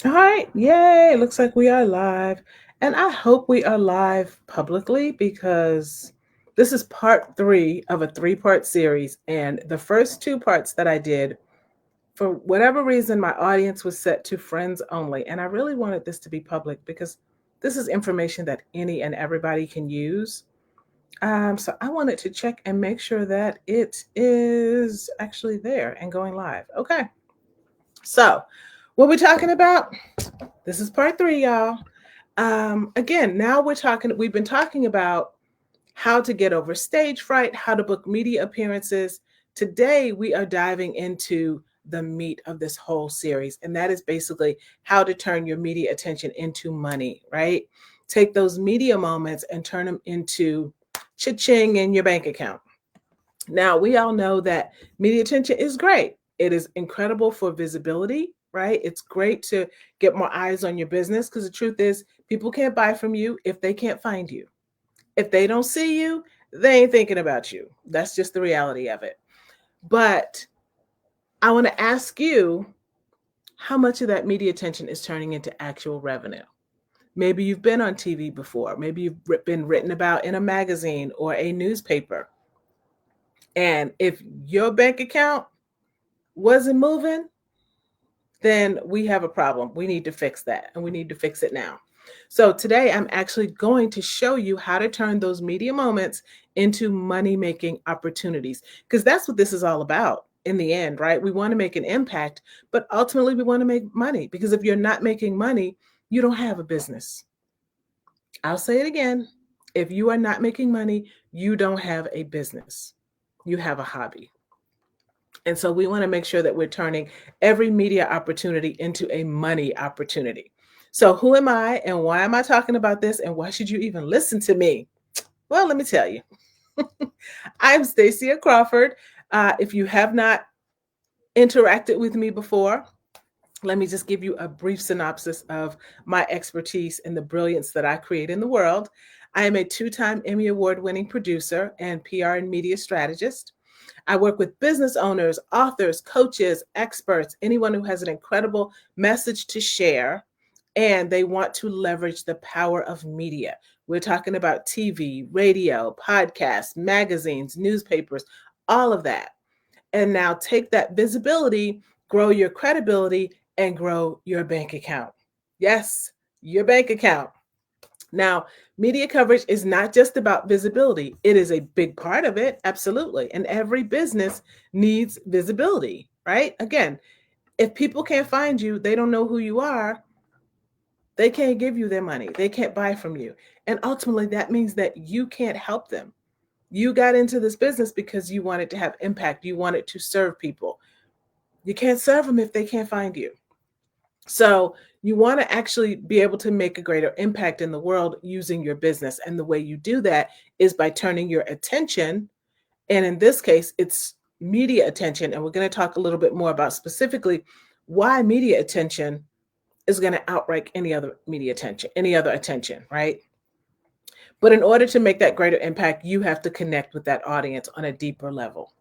All right, yay! Looks like we are live. And I hope we are live publicly because this is part three of a three-part series. And the first two parts that I did, for whatever reason, my audience was set to friends only. And I really wanted this to be public because this is information that any and everybody can use. So I wanted to check and make sure that it is actually there and going live. Okay. So, what we're talking about, this is part three, y'all. Again, now we've been talking about how to get over stage fright, how to book media appearances. Today, we are diving into the meat of this whole series, and that is basically how to turn your media attention into money, right? Take those media moments and turn them into cha-ching in your bank account. Now, we all know that media attention is great. It is incredible for visibility, right? It's great to get more eyes on your business because the truth is, people can't buy from you if they can't find you. If they don't see you, they ain't thinking about you. That's just the reality of it. But I want to ask you how much of that media attention is turning into actual revenue? Maybe you've been on TV before. Maybe you've been written about in a magazine or a newspaper. And if your bank account wasn't moving, then we have a problem. We need to fix that and we need to fix it now. So today I'm actually going to show you how to turn those media moments into money making opportunities because that's what this is all about in the end, right? We want to make an impact, but ultimately we want to make money because if you're not making money, you don't have a business. I'll say it again. If you are not making money, you don't have a business. You have a hobby. And so we want to make sure that we're turning every media opportunity into a money opportunity. So, who am I and why am I talking about this and why should you even listen to me? Well, let me tell you. I'm Stacia Crawford. If you have not interacted with me before, let me just give you a brief synopsis of my expertise and the brilliance that I create in the world. I am a two-time Emmy Award winning producer and PR and media strategist. I work with business owners, authors, coaches, experts, anyone who has an incredible message to share and they want to leverage the power of media. We're talking about TV, radio, podcasts, magazines, newspapers, all of that. And now take that visibility, grow your credibility, and grow your bank account. Yes, your bank account. Now, media coverage is not just about visibility, it is a big part of it, absolutely. And every business needs visibility, right? Again, if people can't find you, they don't know who you are, they can't give you their money, they can't buy from you. And ultimately, that means that you can't help them. You got into this business because you wanted to have impact, you wanted to serve people. You can't serve them if they can't find you. So you want to actually be able to make a greater impact in the world using your business. And the way you do that is by turning your attention. And in this case, it's media attention. And we're going to talk a little bit more about specifically why media attention is going to outrank any other media attention, any other attention, right? But in order to make that greater impact, you have to connect with that audience on a deeper level.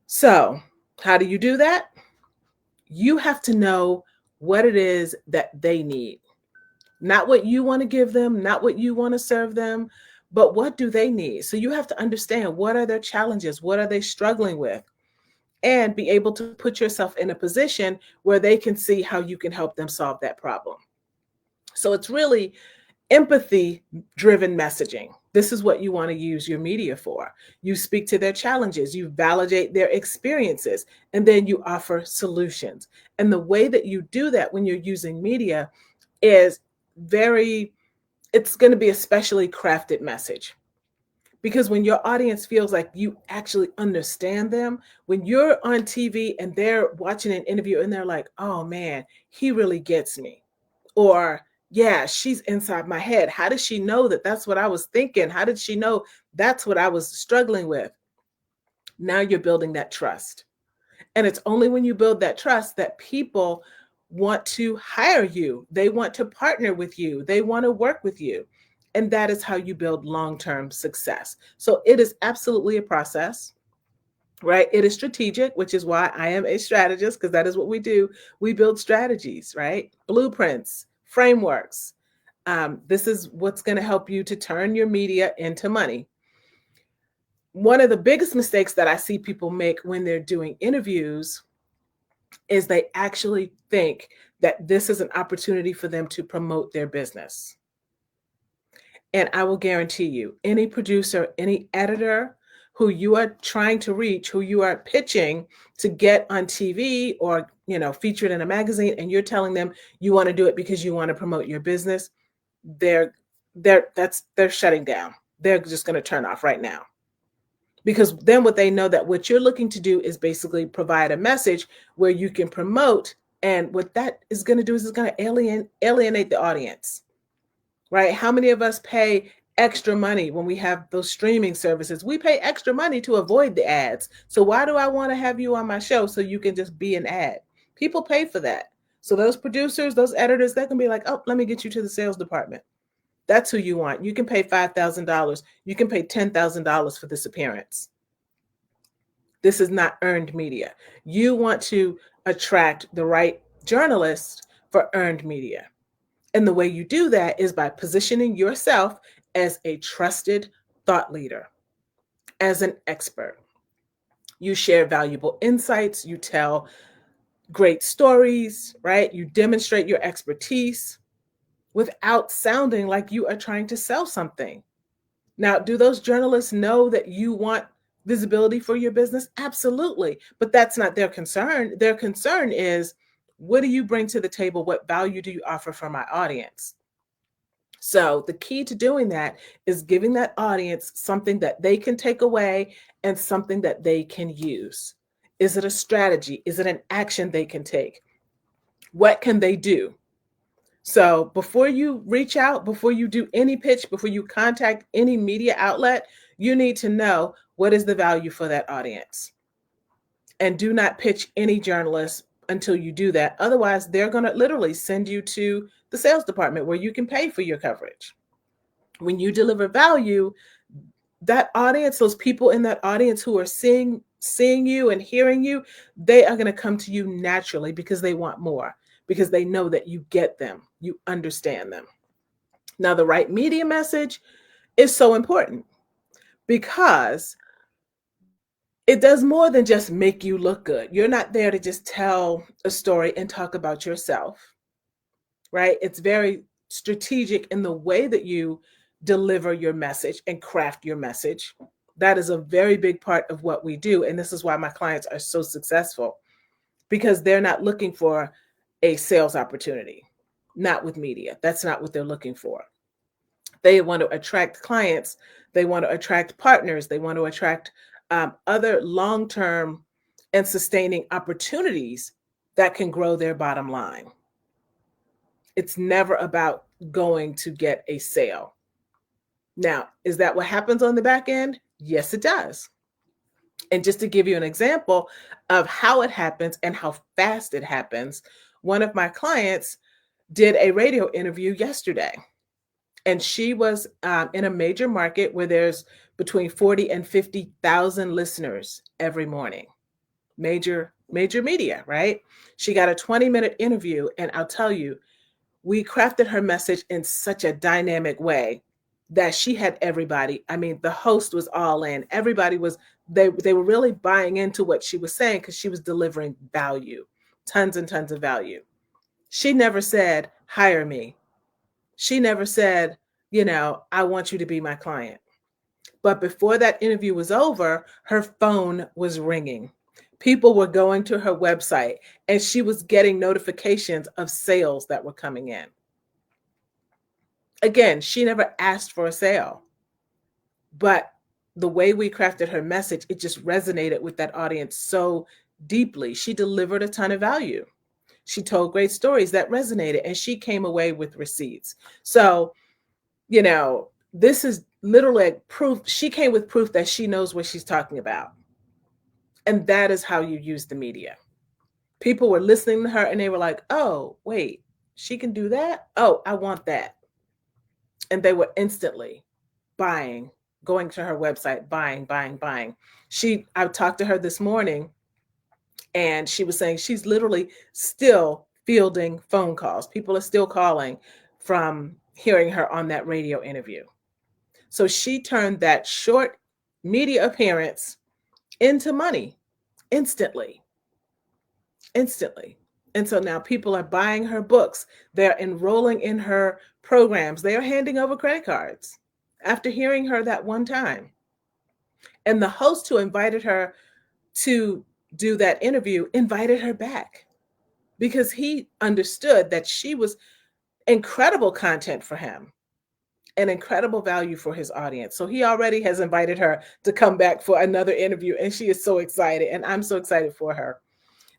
So, how do you do that? You have to know what it is that they need. Not what you want to give them, not what you want to serve them, but what do they need? So you have to understand what are their challenges, what are they struggling with, and be able to put yourself in a position where they can see how you can help them solve that problem. So it's really empathy driven messaging. This is what you want to use your media for. You speak to their challenges, you validate their experiences, and then you offer solutions. And the way that you do that when you're using media is very, it's going to be a specially crafted message. Because when your audience feels like you actually understand them, when you're on TV and they're watching an interview and they're like, oh man, he really gets me. Or, yeah, she's inside my head. How did she know that that's what I was thinking? How did she know that's what I was struggling with? Now you're building that trust. And it's only when you build that trust that people want to hire you. They want to partner with you. They want to work with you. And that is how you build long term success. So it is absolutely a process. right? It is strategic, which is why I am a strategist, because that is what we do. We build strategies, right? Blueprints, frameworks. This is what's going to help you to turn your media into money. One of the biggest mistakes that I see people make when they're doing interviews is they actually think that this is an opportunity for them to promote their business. And I will guarantee you, any producer, any editor who you are trying to reach, who you are pitching to get on TV or, featured in a magazine, and you're telling them you want to do it because you want to promote your business, they're they're shutting down. They're just going to turn off right now. Because then what they know that what you're looking to do is basically provide a message where you can promote, and what that is going to do is it's going to alienate the audience. Right? How many of us pay extra money when we have those streaming services? We pay extra money to avoid the ads. So why do I want to have you on my show so you can just be an ad? People pay for that. So those producers, those editors, they can be like, oh, let me get you to the sales department. That's who you want. You can pay $5,000. You can pay $10,000 for this appearance. This is not earned media. You want to attract the right journalists for earned media. And the way you do that is by positioning yourself as a trusted thought leader, as an expert. You share valuable insights, you tell great stories, right? You demonstrate your expertise without sounding like you are trying to sell something. Now, do those journalists know that you want visibility for your business? Absolutely. But that's not their concern. Their concern is, what do you bring to the table? What value do you offer for my audience? So the key to doing that is giving that audience something that they can take away and something that they can use. Is it a strategy? Is it an action they can take? What can they do? So before you reach out, before you do any pitch, before you contact any media outlet, you need to know what is the value for that audience. And do not pitch any journalist until you do that. Otherwise, they're going to literally send you to the sales department where you can pay for your coverage. When you deliver value, that audience, those people in that audience who are seeing you and hearing you, they are going to come to you naturally because they want more, because they know that you get them, you understand them. Now, the right media message is so important because it does more than just make you look good. You're not there to just tell a story and talk about yourself, right? It's very strategic in the way that you deliver your message and craft your message. That is a very big part of what we do. And this is why my clients are so successful, because they're not looking for a sales opportunity, not with media. That's not what they're looking for. They want to attract clients. They want to attract partners. They want to attract other long-term and sustaining opportunities that can grow their bottom line. It's never about going to get a sale. Now, is that what happens on the back end? Yes, it does. And just to give you an example of how it happens and how fast it happens, one of my clients did a radio interview yesterday. And she was in a major market where there's between 40 and 50,000 listeners every morning. Major media, right? She got a 20-minute interview, and I'll tell you, we crafted her message in such a dynamic way that she had everybody. I mean, the host was all in. Everybody was, they were really buying into what she was saying because she was delivering value, tons and tons of value. She never said, hire me. She never said, I want you to be my client. But before that interview was over, her phone was ringing. People were going to her website and she was getting notifications of sales that were coming in. Again, she never asked for a sale, but the way we crafted her message, it just resonated with that audience so deeply. She delivered a ton of value. She told great stories that resonated, and she came away with receipts. So, this is literally proof. She came with proof that she knows what she's talking about. And that is how you use the media. People were listening to her and they were like, oh, wait, she can do that? Oh, I want that. And they were instantly buying going to her website, buying, buying, buying. I talked to her this morning, and she was saying she's literally still fielding phone calls. People are still calling from hearing her on that radio interview. So she turned that short media appearance into money instantly, instantly. And so now people are buying her books. They're enrolling in her programs. They are handing over credit cards after hearing her that one time. And the host who invited her to do that interview invited her back because he understood that she was incredible content for him and incredible value for his audience. So he already has invited her to come back for another interview, and she is so excited, and I'm so excited for her.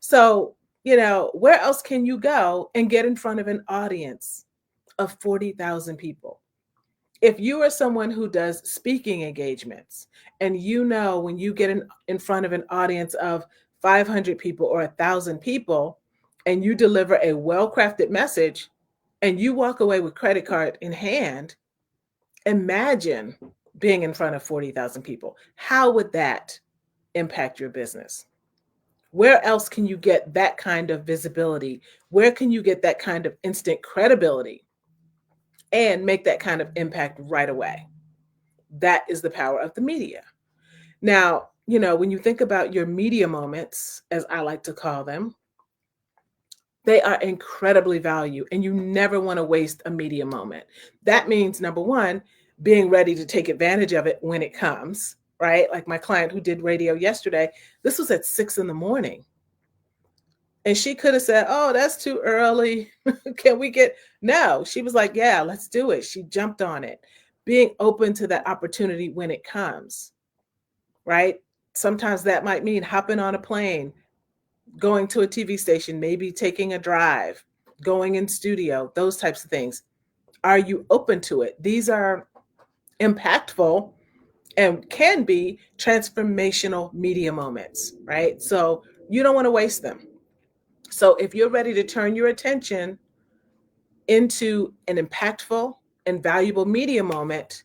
So, where else can you go and get in front of an audience of 40,000 people? If you are someone who does speaking engagements, and when you get in front of an audience of 500 people or 1,000 people, and you deliver a well-crafted message, and you walk away with credit card in hand, imagine being in front of 40,000 people. How would that impact your business? Where else can you get that kind of visibility? Where can you get that kind of instant credibility and make that kind of impact right away? That is the power of the media. Now, when you think about your media moments, as I like to call them, they are incredibly valued, and you never want to waste a media moment. That means, number one, being ready to take advantage of it when it comes, right? Like my client who did radio yesterday, this was at 6 a.m. And she could have said, "Oh, that's too early. Can we get?" No, she was like, "Yeah, let's do it." She jumped on it, being open to that opportunity when it comes, right? Sometimes that might mean hopping on a plane, going to a TV station, maybe taking a drive, going in studio, those types of things. Are you open to it? These are impactful and can be transformational media moments, right? So you don't want to waste them. So if you're ready to turn your attention into an impactful and valuable media moment,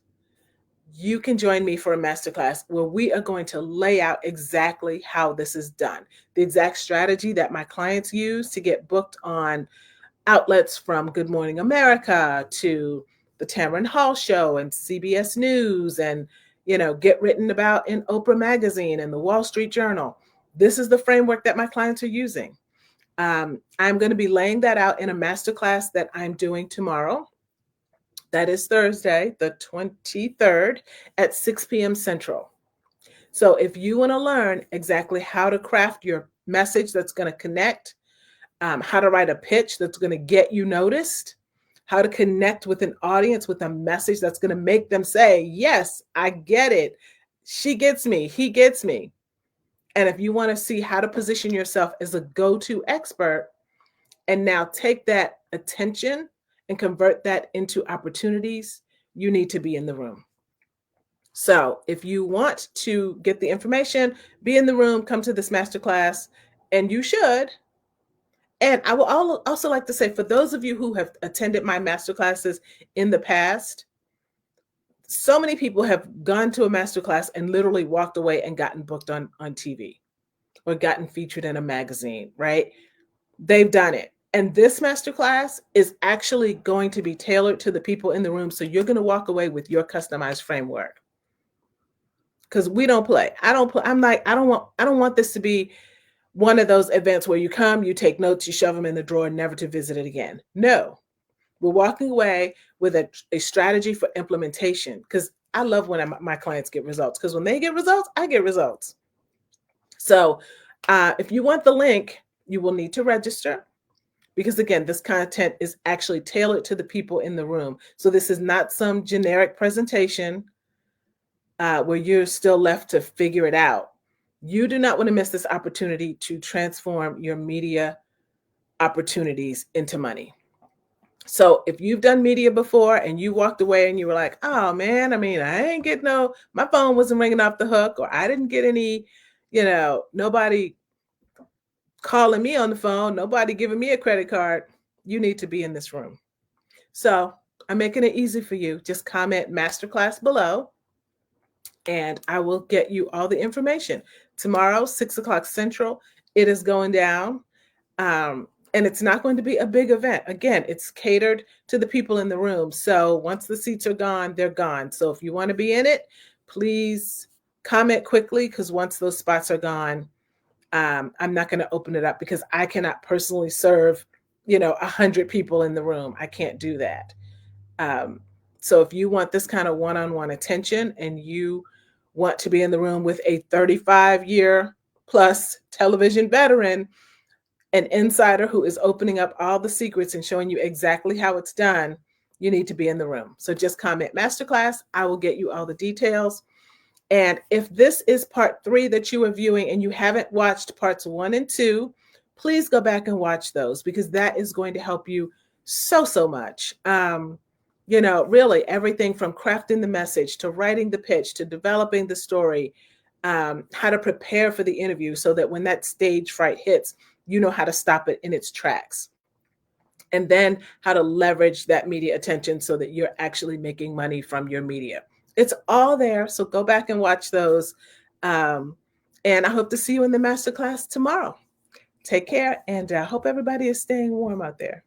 you can join me for a masterclass where we are going to lay out exactly how this is done, the exact strategy that my clients use to get booked on outlets from Good Morning America to the Tamron Hall Show and CBS News, and get written about in Oprah Magazine and the Wall Street Journal. This is the framework that my clients are using. I'm going to be laying that out in a masterclass that I'm doing tomorrow. That is Thursday, the 23rd at 6 p.m. Central. So if you want to learn exactly how to craft your message that's going to connect, how to write a pitch that's going to get you noticed, how to connect with an audience with a message that's going to make them say, "Yes, I get it. She gets me. He gets me." And if you want to see how to position yourself as a go-to expert and now take that attention and convert that into opportunities, you need to be in the room. So if you want to get the information, be in the room, come to this masterclass, and you should. And I will also like to say, for those of you who have attended my masterclasses in the past, so many people have gone to a masterclass and literally walked away and gotten booked on TV or gotten featured in a magazine, right? They've done it. And this masterclass is actually going to be tailored to the people in the room. So you're going to walk away with your customized framework. Because we don't play. I don't play. I don't want this to be one of those events where you come, you take notes, you shove them in the drawer, never to visit it again. No, we're walking away with a strategy for implementation. Because I love when my clients get results. Because when they get results, I get results. So if you want the link, you will need to register. Because again, this content is actually tailored to the people in the room. So this is not some generic presentation where you're still left to figure it out. You do not want to miss this opportunity to transform your media opportunities into money. So if you've done media before and you walked away and you were like, "Oh man, I ain't get my phone wasn't ringing off the hook, or I didn't get any, nobody calling me on the phone, nobody giving me a credit card," you need to be in this room. So I'm making it easy for you. Just comment masterclass below. and I will get you all the information. Tomorrow, 6 o'clock Central, it is going down. And it's not going to be a big event. Again, it's catered to the people in the room. So once the seats are gone, they're gone. So if you want to be in it, please comment quickly, because once those spots are gone, I'm not going to open it up, because I cannot personally serve, 100 people in the room. I can't do that. Um, so if you want this kind of one-on-one attention, and you want to be in the room with a 35-year plus television veteran, an insider who is opening up all the secrets and showing you exactly how it's done, you need to be in the room. So just comment masterclass. I will get you all the details. And if this is part 3 that you are viewing and you haven't watched parts 1 and 2, please go back and watch those, because that is going to help you so much. Really everything from crafting the message to writing the pitch to developing the story, how to prepare for the interview so that when that stage fright hits, you know how to stop it in its tracks. And then how to leverage that media attention so that you're actually making money from your media. It's all there. So go back and watch those. And I hope to see you in the masterclass tomorrow. Take care, and I hope everybody is staying warm out there.